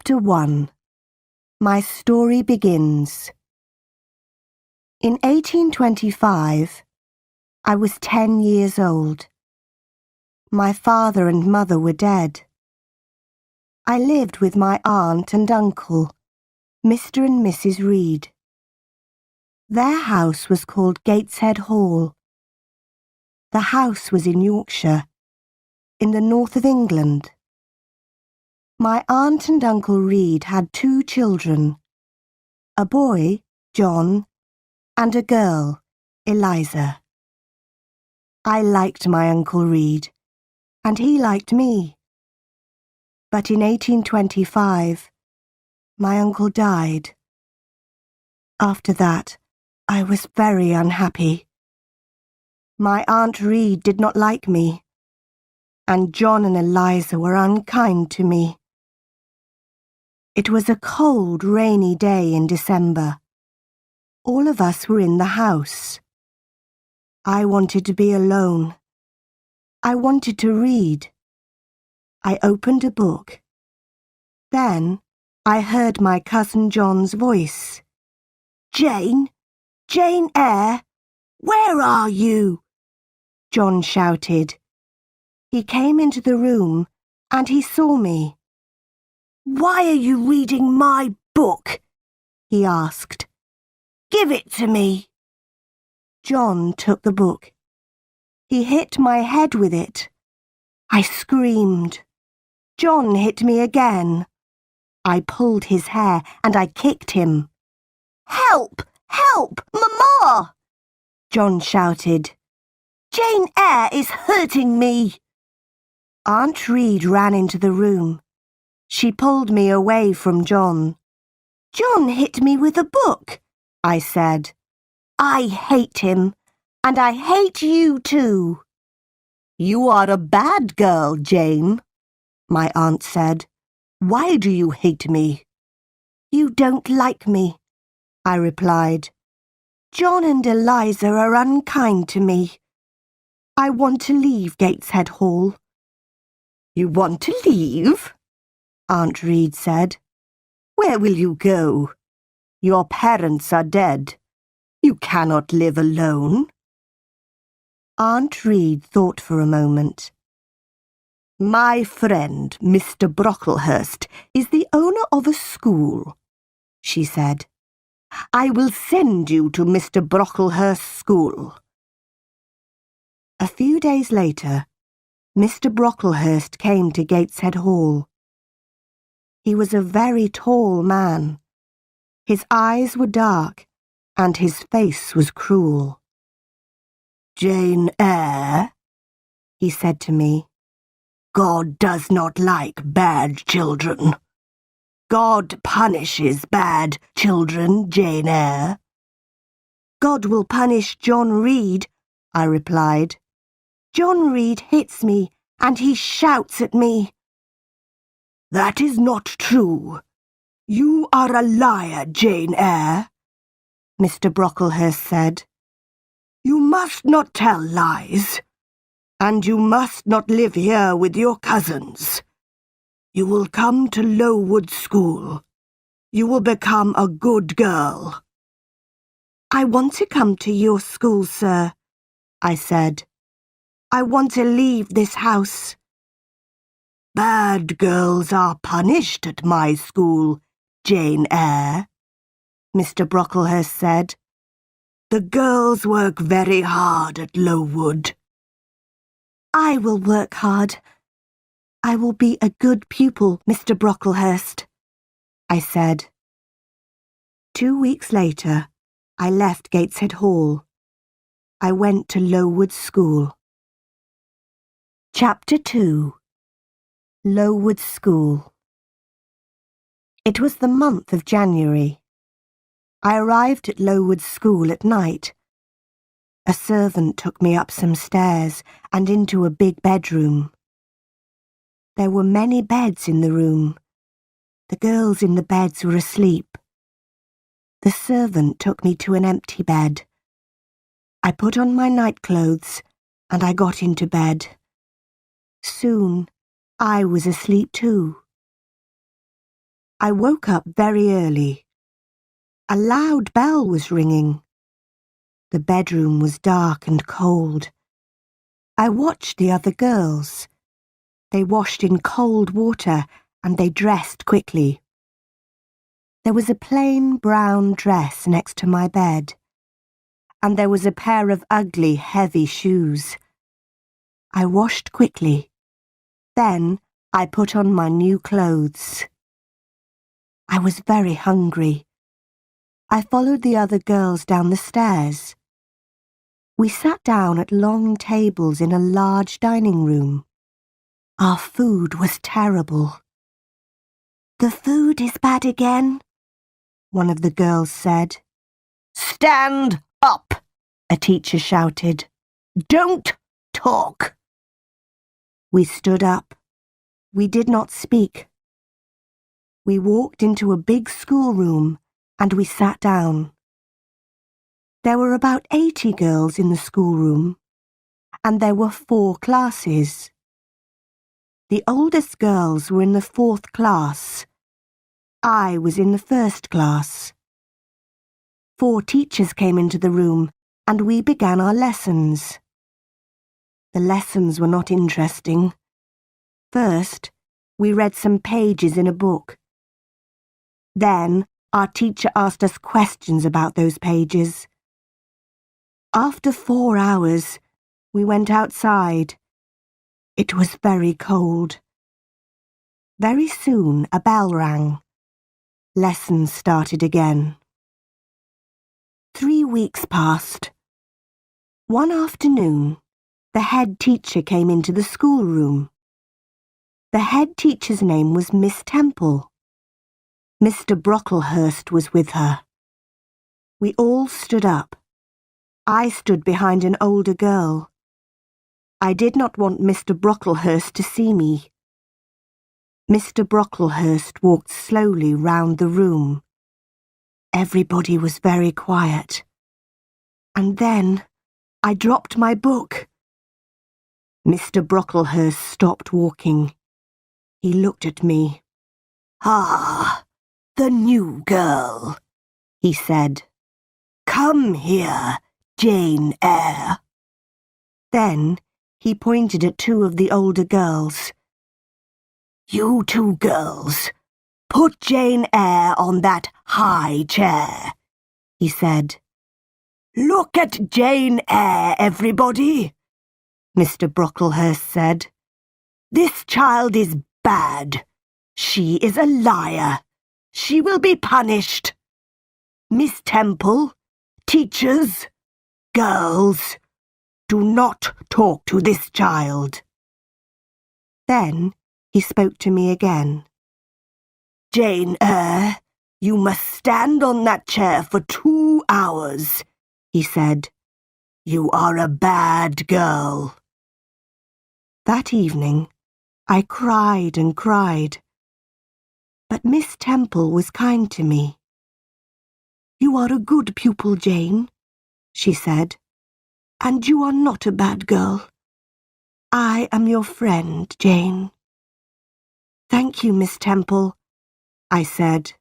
Chapter 1. My story begins. In 1825, I was 10 years old. My father and mother were dead. I lived with my aunt and uncle, Mr. and Mrs. Reed. Their house was called Gateshead Hall. The house was in Yorkshire, in the north of England. My aunt and Uncle Reed had 2 children, a boy, John, and a girl, Eliza. I liked my Uncle Reed, and he liked me. But in 1825, my uncle died. After that, I was very unhappy. My Aunt Reed did not like me, and John and Eliza were unkind to me. It was a cold, rainy day in December. All of us were in the house. I wanted to be alone. I wanted to read. I opened a book. Then I heard my cousin John's voice. "Jane! Jane Eyre! Where are you?" John shouted. He came into the room and he saw me. "Why are you reading my book?" he asked. "Give it to me." John took the book. He hit my head with it. I screamed. John hit me again. I pulled his hair and I kicked him. "Help! Help! Mama!" John shouted. "Jane Eyre is hurting me." Aunt Reed ran into the room. She pulled me away from John. "John hit me with a book," I said. "I hate him, and I hate you too." "You are a bad girl, Jane," my aunt said. "Why do you hate me?" "You don't like me," I replied. "John and Eliza are unkind to me. I want to leave Gateshead Hall." "You want to leave?" Aunt Reed said. "Where will you go? Your parents are dead. You cannot live alone." Aunt Reed thought for a moment. "My friend, Mr. Brocklehurst, is the owner of a school," she said. "I will send you to Mr. Brocklehurst's school." A few days later, Mr. Brocklehurst came to Gateshead Hall. He was a very tall man. His eyes were dark, and his face was cruel. "Jane Eyre," he said to me, "God does not like bad children. God punishes bad children, Jane Eyre." "God will punish John Reed," I replied. "John Reed hits me, and he shouts at me." "That is not true. You are a liar, Jane Eyre," Mr. Brocklehurst said. "You must not tell lies, and you must not live here with your cousins. You will come to Lowood School. You will become a good girl." "I want to come to your school, sir," I said. "I want to leave this house." "Bad girls are punished at my school, Jane Eyre," Mr. Brocklehurst said. "The girls work very hard at Lowood." "I will work hard. I will be a good pupil, Mr. Brocklehurst," I said. 2 weeks later, I left Gateshead Hall. I went to Lowood School. Chapter 2. Lowood School. It was the month of January. I arrived at Lowood School at night. A servant took me up some stairs and into a big bedroom. There were many beds in the room. The girls in the beds were asleep. The servant took me to an empty bed. I put on my nightclothes and I got into bed. Soon, I was asleep too. I woke up very early. A loud bell was ringing. The bedroom was dark and cold. I watched the other girls. They washed in cold water and they dressed quickly. There was a plain brown dress next to my bed, and there was a pair of ugly, heavy shoes. I washed quickly. Then I put on my new clothes. I was very hungry. I followed the other girls down the stairs. We sat down at long tables in a large dining room. Our food was terrible. "The food is bad again," one of the girls said. "Stand up," a teacher shouted. "Don't talk." We stood up. We did not speak. We walked into a big schoolroom and we sat down. There were about 80 girls in the schoolroom, and there were 4 classes. The oldest girls were in the 4th class. I was in the 1st class. 4 teachers came into the room and we began our lessons. The lessons were not interesting. First, we read some pages in a book. Then, our teacher asked us questions about those pages. After 4 hours, we went outside. It was very cold. Very soon, a bell rang. Lessons started again. 3 weeks passed. One afternoon, the head teacher came into the schoolroom. The head teacher's name was Miss Temple. Mr. Brocklehurst was with her. We all stood up. I stood behind an older girl. I did not want Mr. Brocklehurst to see me. Mr. Brocklehurst walked slowly round the room. Everybody was very quiet. And then I dropped my book. Mr. Brocklehurst stopped walking. He looked at me. "Ah, the new girl," he said. "Come here, Jane Eyre." Then he pointed at 2 of the older girls. "You 2 girls, put Jane Eyre on that high chair," he said. "Look at Jane Eyre, everybody," Mr. Brocklehurst said. "This child is bad. She is a liar. She will be punished. Miss Temple, teachers, girls, do not talk to this child." Then he spoke to me again. "Jane Eyre, you must stand on that chair for 2 hours, he said. "You are a bad girl." That evening, I cried and cried. But Miss Temple was kind to me. "You are a good pupil, Jane," she said, "and you are not a bad girl. I am your friend, Jane." "Thank you, Miss Temple," I said.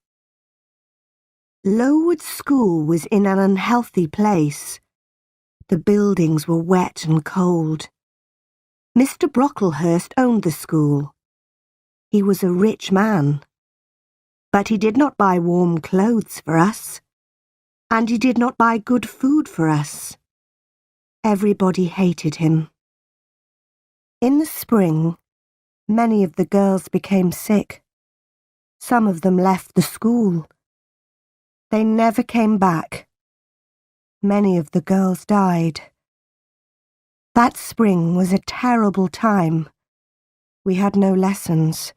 Lowood School was in an unhealthy place. The buildings were wet and cold. Mr. Brocklehurst owned the school. He was a rich man. But he did not buy warm clothes for us, and he did not buy good food for us. Everybody hated him. In the spring, many of the girls became sick. Some of them left the school. They never came back. Many of the girls died. That spring was a terrible time. We had no lessons.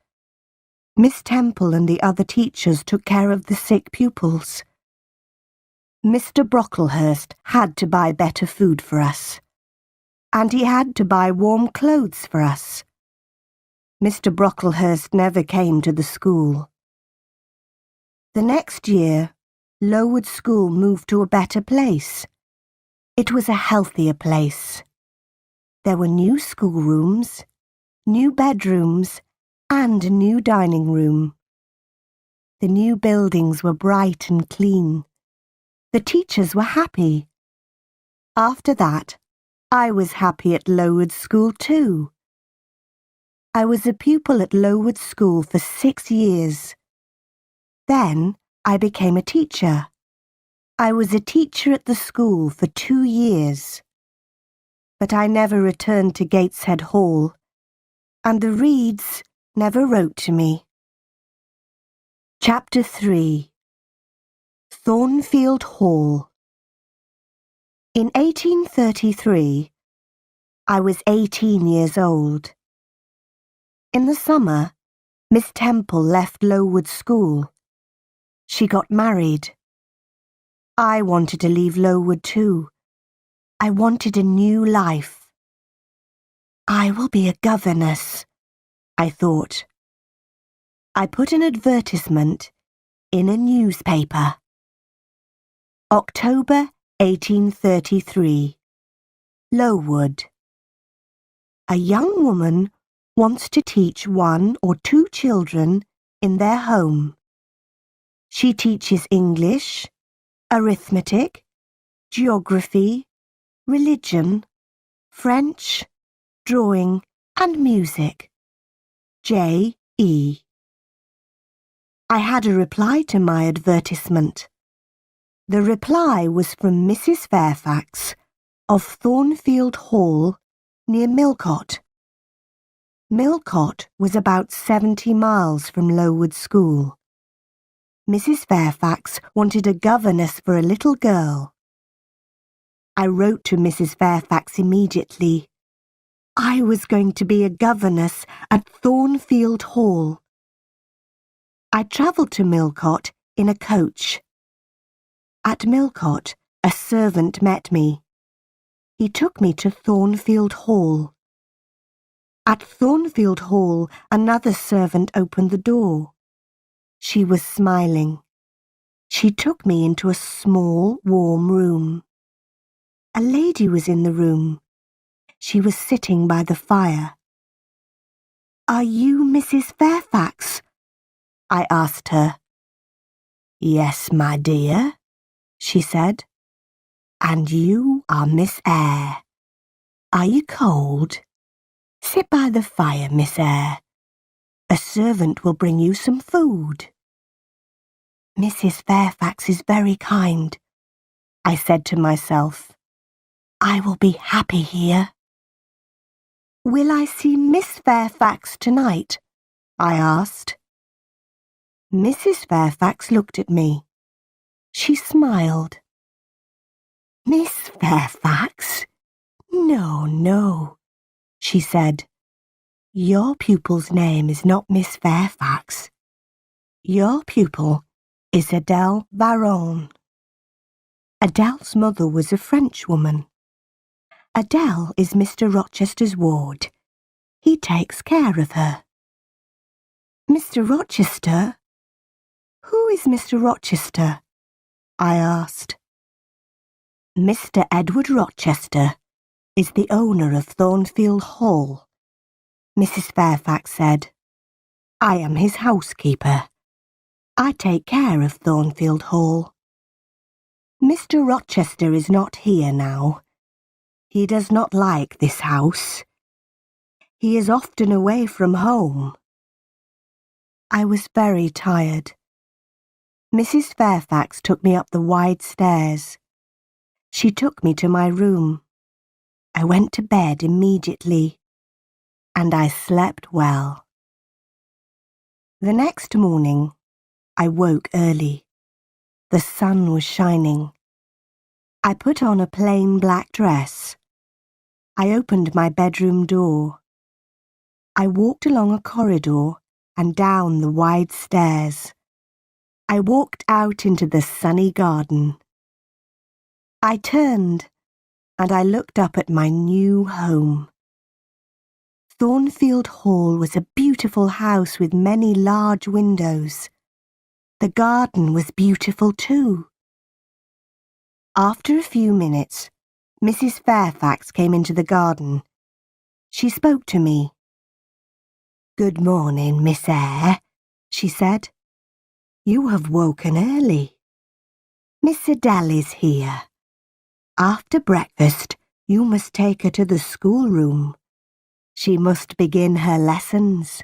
Miss Temple and the other teachers took care of the sick pupils. Mr. Brocklehurst had to buy better food for us, and he had to buy warm clothes for us. Mr. Brocklehurst never came to the school. The next year, Lowood School moved to a better place. It was a healthier place. There were new schoolrooms, new bedrooms, and a new dining room. The new buildings were bright and clean. The teachers were happy. After that, I was happy at Lowood School too. I was a pupil at Lowood School for 6 years. Then I became a teacher. I was a teacher at the school for 2 years. But I never returned to Gateshead Hall, and the Reeds never wrote to me. Chapter 3. Thornfield Hall. In 1833, I was 18 years old. In the summer, Miss Temple left Lowood School. She got married. I wanted to leave Lowood too. I wanted a new life. I will be a governess, I thought. I put an advertisement in a newspaper. October 1833. Lowood. A young woman wants to teach 1 or 2 children in their home. She teaches English, arithmetic, geography, religion, French, drawing and music. J.E. I had a reply to my advertisement. The reply was from Mrs. Fairfax of Thornfield Hall near Millcote. Millcote was about 70 miles from Lowood School. Mrs. Fairfax wanted a governess for a little girl. I wrote to Mrs. Fairfax immediately. I was going to be a governess at Thornfield Hall. I travelled to Millcote in a coach. At Millcote, a servant met me. He took me to Thornfield Hall. At Thornfield Hall, another servant opened the door. She was smiling. She took me into a small, warm room. A lady was in the room. She was sitting by the fire. "Are you Mrs. Fairfax?" I asked her. "Yes, my dear," she said. "And you are Miss Eyre. Are you cold? Sit by the fire, Miss Eyre. A servant will bring you some food." "Mrs. Fairfax is very kind," I said to myself. "I will be happy here." "Will I see Miss Fairfax tonight?" I asked. Mrs. Fairfax looked at me. She smiled. "Miss Fairfax? No, no," she said. "Your pupil's name is not Miss Fairfax. Your pupil is Adele Baron." Adele's mother was a Frenchwoman. Adele is Mr. Rochester's ward. He takes care of her. "Mr. Rochester? Who is Mr. Rochester?" I asked. "Mr. Edward Rochester is the owner of Thornfield Hall," Mrs. Fairfax said. "I am his housekeeper. I take care of Thornfield Hall. Mr. Rochester is not here now. He does not like this house. He is often away from home." I was very tired. Mrs. Fairfax took me up the wide stairs. She took me to my room. I went to bed immediately, and I slept well. The next morning, I woke early. The sun was shining. I put on a plain black dress. I opened my bedroom door. I walked along a corridor and down the wide stairs. I walked out into the sunny garden. I turned, and I looked up at my new home. Thornfield Hall was a beautiful house with many large windows. The garden was beautiful too. After a few minutes, Mrs. Fairfax came into the garden. She spoke to me. "Good morning, Miss Eyre," she said. You have woken early. Miss Adele is here. After breakfast, you must take her to the schoolroom. She must begin her lessons.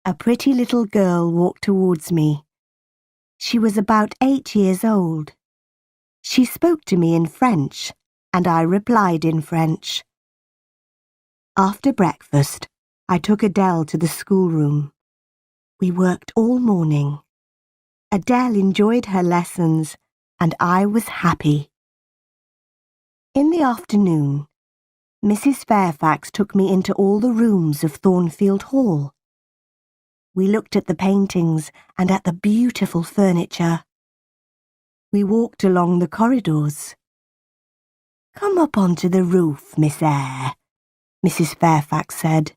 A pretty little girl walked towards me. She was about 8 years old. She spoke to me in French, and I replied in French. After breakfast, I took Adele to the schoolroom. We worked all morning. Adele enjoyed her lessons, and I was happy. In the afternoon, Mrs. Fairfax took me into all the rooms of Thornfield Hall. We looked at the paintings and at the beautiful furniture. We walked along the corridors. "Come up onto the roof, Miss Eyre," Mrs. Fairfax said.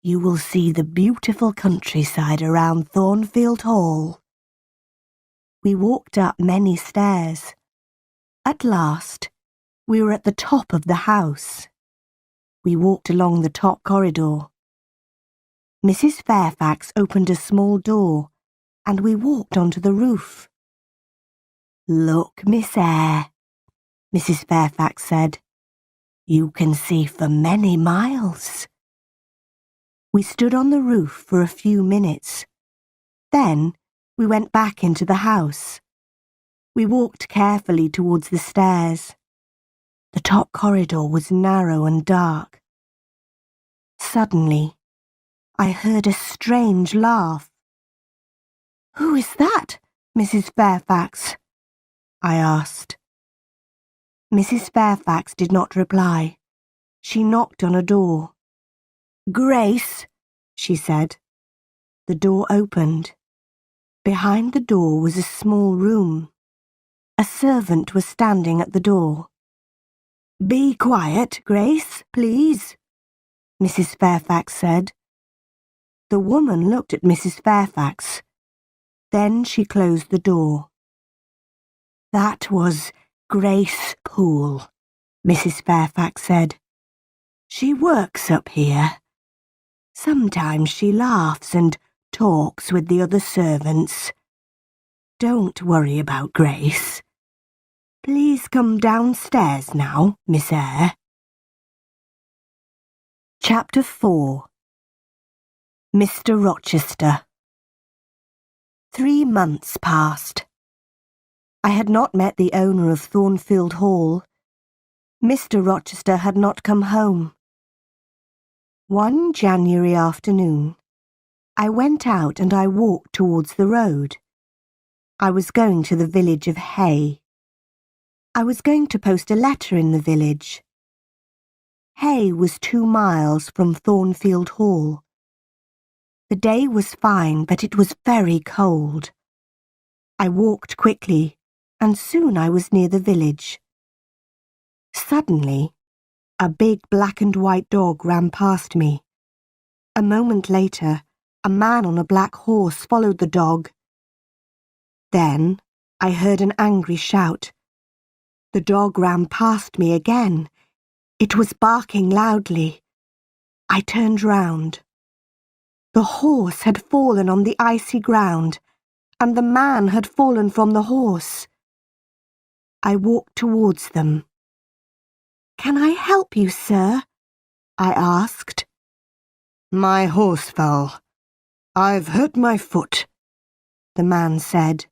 "You will see the beautiful countryside around Thornfield Hall." We walked up many stairs. At last, we were at the top of the house. We walked along the top corridor. Mrs. Fairfax opened a small door, and we walked onto the roof. "Look, Miss Eyre," Mrs. Fairfax said. "You can see for many miles." We stood on the roof for a few minutes. Then we went back into the house. We walked carefully towards the stairs. The top corridor was narrow and dark. Suddenly, I heard a strange laugh. "Who is that, Mrs. Fairfax?" I asked. Mrs. Fairfax did not reply. She knocked on a door. "Grace," she said. The door opened. Behind the door was a small room. A servant was standing at the door. "Be quiet, Grace, please," Mrs. Fairfax said. The woman looked at Mrs. Fairfax. Then she closed the door. "That was Grace Poole," Mrs. Fairfax said. "She works up here. Sometimes she laughs and talks with the other servants. Don't worry about Grace. Please come downstairs now, Miss Eyre." Chapter 4. Mr. Rochester. 3 months passed. I had not met the owner of Thornfield Hall. Mr. Rochester had not come home. One January afternoon, I went out and I walked towards the road. I was going to the village of Eyre. I was going to post a letter in the village. Eyre was 2 miles from Thornfield Hall. The day was fine, but it was very cold. I walked quickly, and soon I was near the village. Suddenly, a big black and white dog ran past me. A moment later, a man on a black horse followed the dog. Then I heard an angry shout. The dog ran past me again. It was barking loudly. I turned round. The horse had fallen on the icy ground, and the man had fallen from the horse. I walked towards them. "Can I help you, sir?" I asked. "My horse fell. I've hurt my foot," the man said.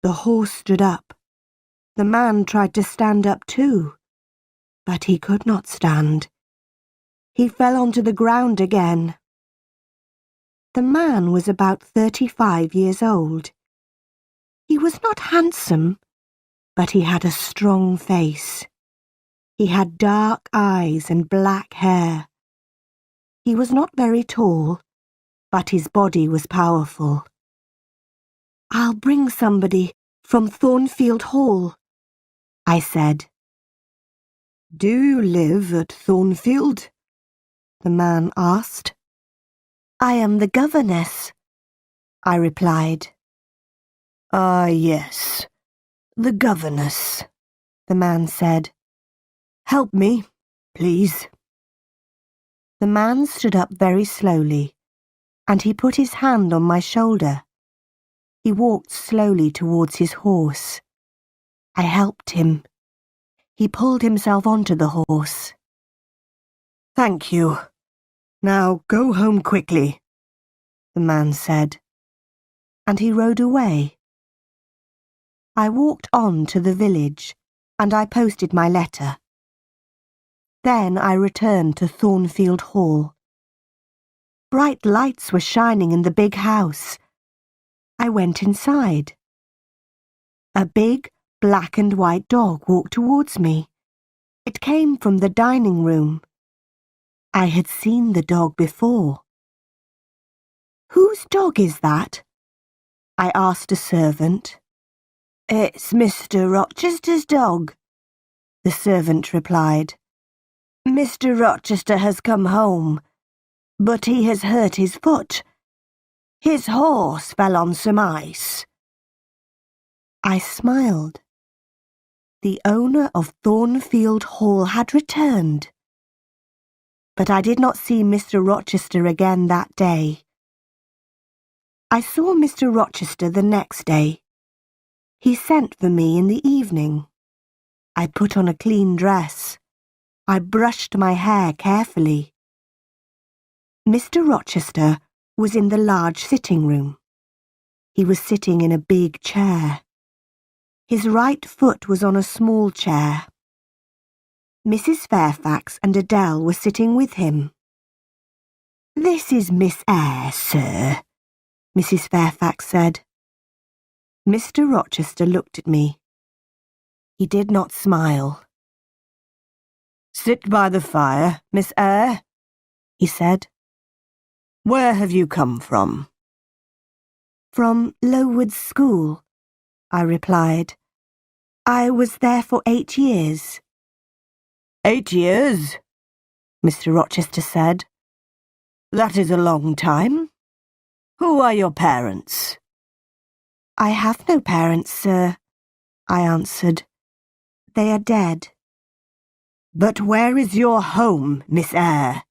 The horse stood up. The man tried to stand up too, but he could not stand. He fell onto the ground again. The man was about 35 years old. He was not handsome, but he had a strong face. He had dark eyes and black hair. He was not very tall, but his body was powerful. "I'll bring somebody from Thornfield Hall," I said. "Do you live at Thornfield?" the man asked. "I am the governess," I replied. "Ah, yes, the governess," the man said. "Help me, please." The man stood up very slowly, and he put his hand on my shoulder. He walked slowly towards his horse. I helped him. He pulled himself onto the horse. "Thank you. Now go home quickly," the man said, and he rode away. I walked on to the village, and I posted my letter. Then I returned to Thornfield Hall. Bright lights were shining in the big house. I went inside. A big black and white dog walked towards me. It came from the dining room. I had seen the dog before. "Whose dog is that?" I asked a servant. "It's Mr. Rochester's dog," the servant replied. "Mr. Rochester has come home, but he has hurt his foot. His horse fell on some ice." I smiled. The owner of Thornfield Hall had returned. But I did not see Mr. Rochester again that day. I saw Mr. Rochester the next day. He sent for me in the evening. I put on a clean dress. I brushed my hair carefully. Mr. Rochester was in the large sitting room. He was sitting in a big chair. His right foot was on a small chair. Mrs. Fairfax and Adele were sitting with him. "This is Miss Eyre, sir," Mrs. Fairfax said. Mr. Rochester looked at me. He did not smile. "Sit by the fire, Miss Eyre," he said. "Where have you come from?" "From Lowood School," I replied. "I was there for 8 years." "8 years?" Mr. Rochester said. "That is a long time. Who are your parents?" "I have no parents, sir," I answered. "They are dead." "But where is your home, Miss Eyre?"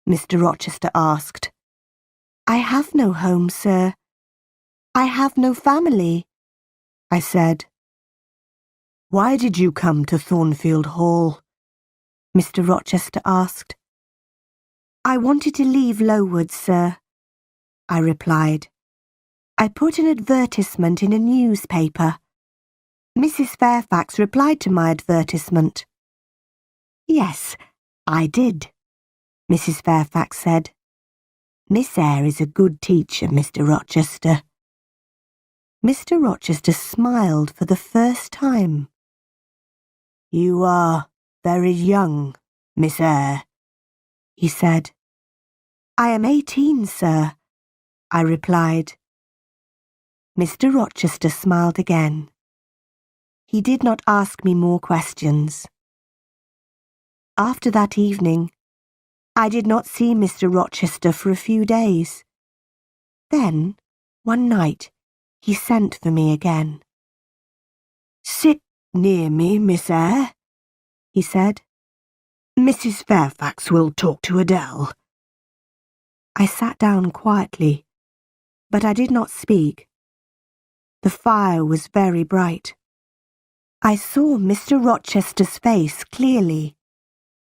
Mr. Rochester asked. "I have no home, sir. I have no family," I said. "Why did you come to Thornfield Hall?" Mr. Rochester asked. "I wanted to leave Lowood, sir," I replied. "I put an advertisement in a newspaper. Mrs. Fairfax replied to my advertisement." "Yes, I did," Mrs. Fairfax said. "Miss Eyre is a good teacher, Mr. Rochester." Mr. Rochester smiled for the first time. "You are very young, Miss Eyre," he said. "I am 18, sir," I replied. Mr. Rochester smiled again. He did not ask me more questions. After that evening, I did not see Mr. Rochester for a few days. Then, one night, he sent for me again. "Sit near me, Miss Eyre," he said. "Mrs. Fairfax will talk to Adele." I sat down quietly, but I did not speak. The fire was very bright. I saw Mr. Rochester's face clearly.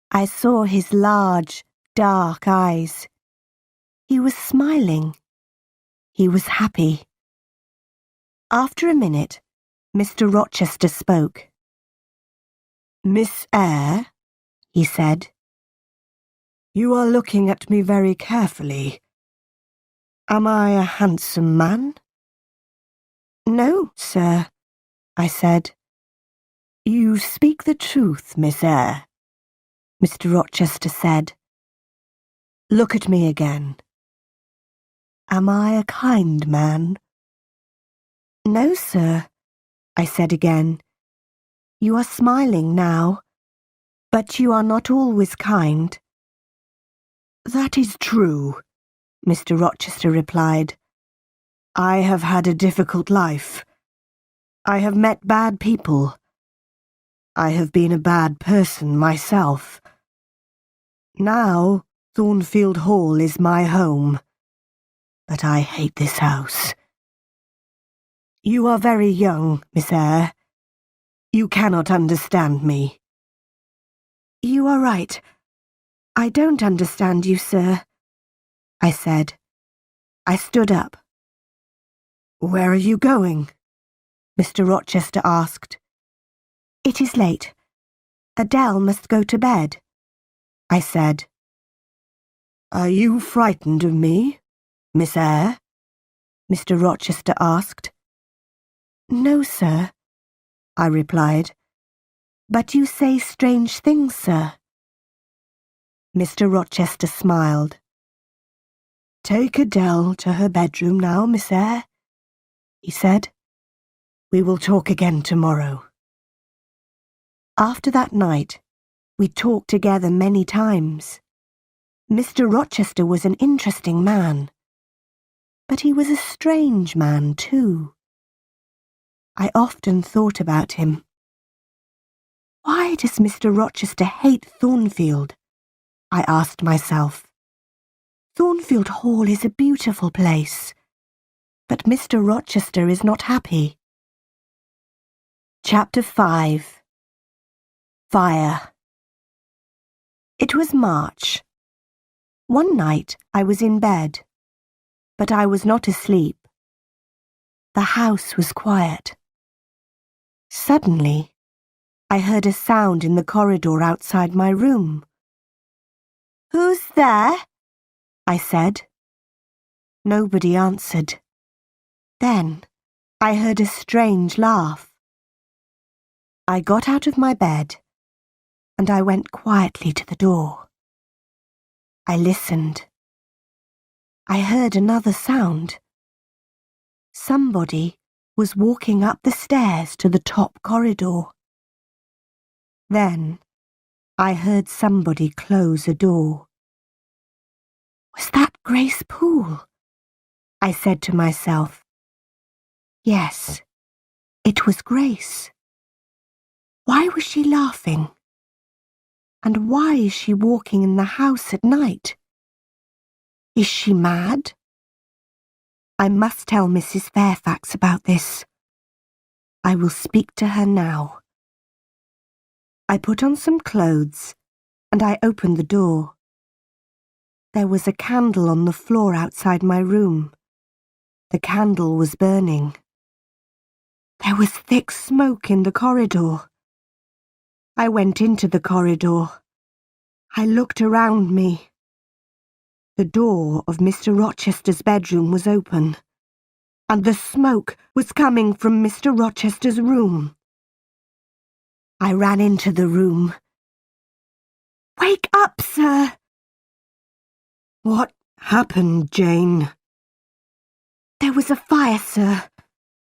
I saw his large, dark eyes. He was smiling. He was happy. After a minute, Mr. Rochester spoke. "Miss Eyre," he said, "you are looking at me very carefully. Am I a handsome man?" "No, sir," I said. "You speak the truth, Miss Eyre," Mr. Rochester said. "Look at me again. Am I a kind man?" "No, sir," I said again. "You are smiling now, but you are not always kind." "That is true," Mr. Rochester replied. "I have had a difficult life. I have met bad people. I have been a bad person myself. Now, Thornfield Hall is my home, but I hate this house. You are very young, Miss Eyre. You cannot understand me. You are right. I don't understand you, sir, I said. I stood up. Where are you going? Mr. Rochester asked. It is late. Adele must go to bed, I said. Are you frightened of me, Miss Eyre? Mr. Rochester asked. No, sir, I replied. But you say strange things, sir. Mr. Rochester smiled. Take Adele to her bedroom now, Miss Eyre, he said. We will talk again tomorrow. After that night, we talked together many times. Mr. Rochester was an interesting man, but he was a strange man too. I often thought about him. Why does Mr. Rochester hate Thornfield? I asked myself. Thornfield Hall is a beautiful place, but Mr. Rochester is not happy. Chapter 5. Fire. It was March. One night I was in bed, but I was not asleep. The house was quiet. Suddenly, I heard a sound in the corridor outside my room. Who's there? I said. Nobody answered. Then I heard a strange laugh. I got out of my bed and I went quietly to the door. I listened. I heard another sound. Somebody was walking up the stairs to the top corridor. Then I heard somebody close a door. Was that Grace Poole? I said to myself. Yes, it was Grace. Why was she laughing? And why is she walking in the house at night? Is she mad? I must tell Mrs. Fairfax about this. I will speak to her now. I put on some clothes and I opened the door. There was a candle on the floor outside my room. The candle was burning. There was thick smoke in the corridor. I went into the corridor. I looked around me. The door of Mr. Rochester's bedroom was open, and the smoke was coming from Mr. Rochester's room. I ran into the room. Wake up, sir! What happened, Jane? There was a fire, sir.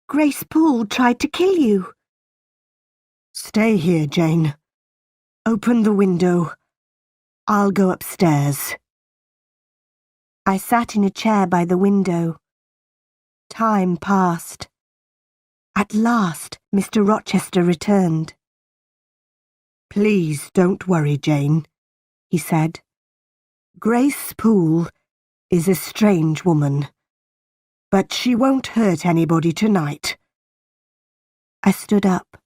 Grace Poole tried to kill you. Stay here, Jane. Open the window. I'll go upstairs. I sat in a chair by the window. Time passed. At last, Mr. Rochester returned. Please don't worry, Jane, he said. Grace Poole is a strange woman, but she won't hurt anybody tonight. I stood up.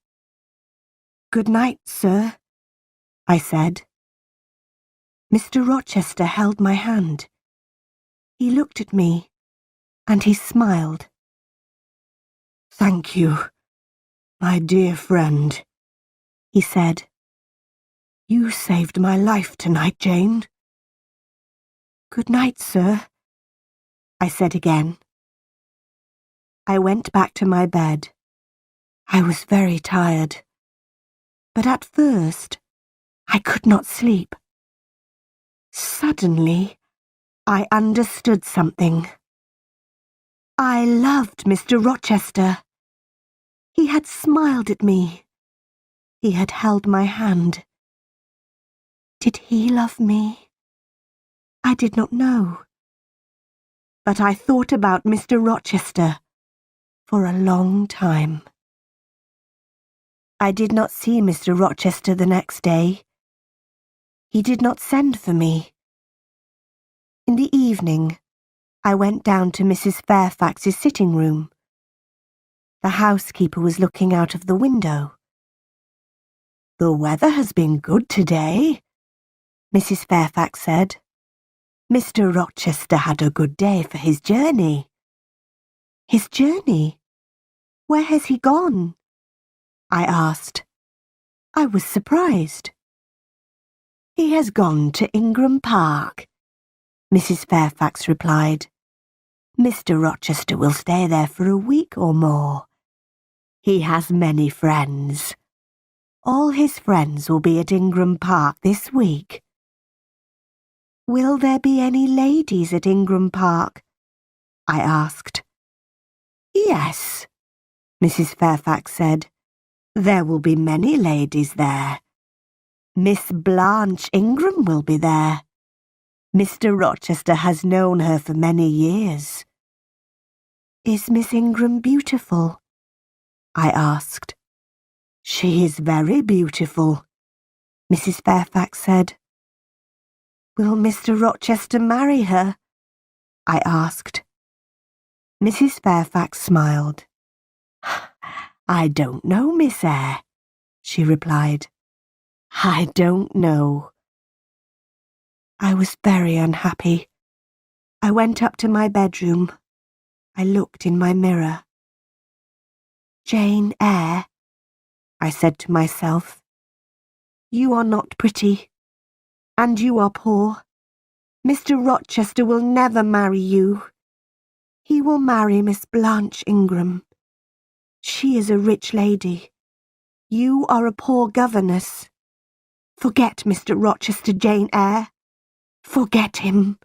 Good night, sir, I said. Mr. Rochester held my hand. He looked at me, and he smiled. Thank you, my dear friend, he said. You saved my life tonight, Jane. Good night, sir, I said again. I went back to my bed. I was very tired, but at first I could not sleep. Suddenly, I understood something. I loved Mr. Rochester. He had smiled at me. He had held my hand. Did he love me? I did not know. But I thought about Mr. Rochester for a long time. I did not see Mr. Rochester the next day. He did not send for me. In the evening, I went down to Mrs. Fairfax's sitting room. The housekeeper was looking out of the window. "The weather has been good today," Mrs. Fairfax said. "Mr. Rochester had a good day for his journey." "His journey? Where has he gone?" I asked. I was surprised. "He has gone to Ingram Park," Mrs. Fairfax replied. "Mr. Rochester will stay there for a week or more. He has many friends. All his friends will be at Ingram Park this week." "Will there be any ladies at Ingram Park?" I asked. "Yes," Mrs. Fairfax said. "There will be many ladies there. Miss Blanche Ingram will be there. Mr. Rochester has known her for many years." "Is Miss Ingram beautiful?" I asked. "She is very beautiful," Mrs. Fairfax said. "Will Mr. Rochester marry her?" I asked. Mrs. Fairfax smiled. "I don't know, Miss Eyre," she replied. "I don't know." I was very unhappy. I went up to my bedroom. I looked in my mirror. "Jane Eyre," I said to myself, "you are not pretty, and you are poor. Mr. Rochester will never marry you. He will marry Miss Blanche Ingram. She is a rich lady. You are a poor governess. Forget Mr. Rochester, Jane Eyre. Forget him."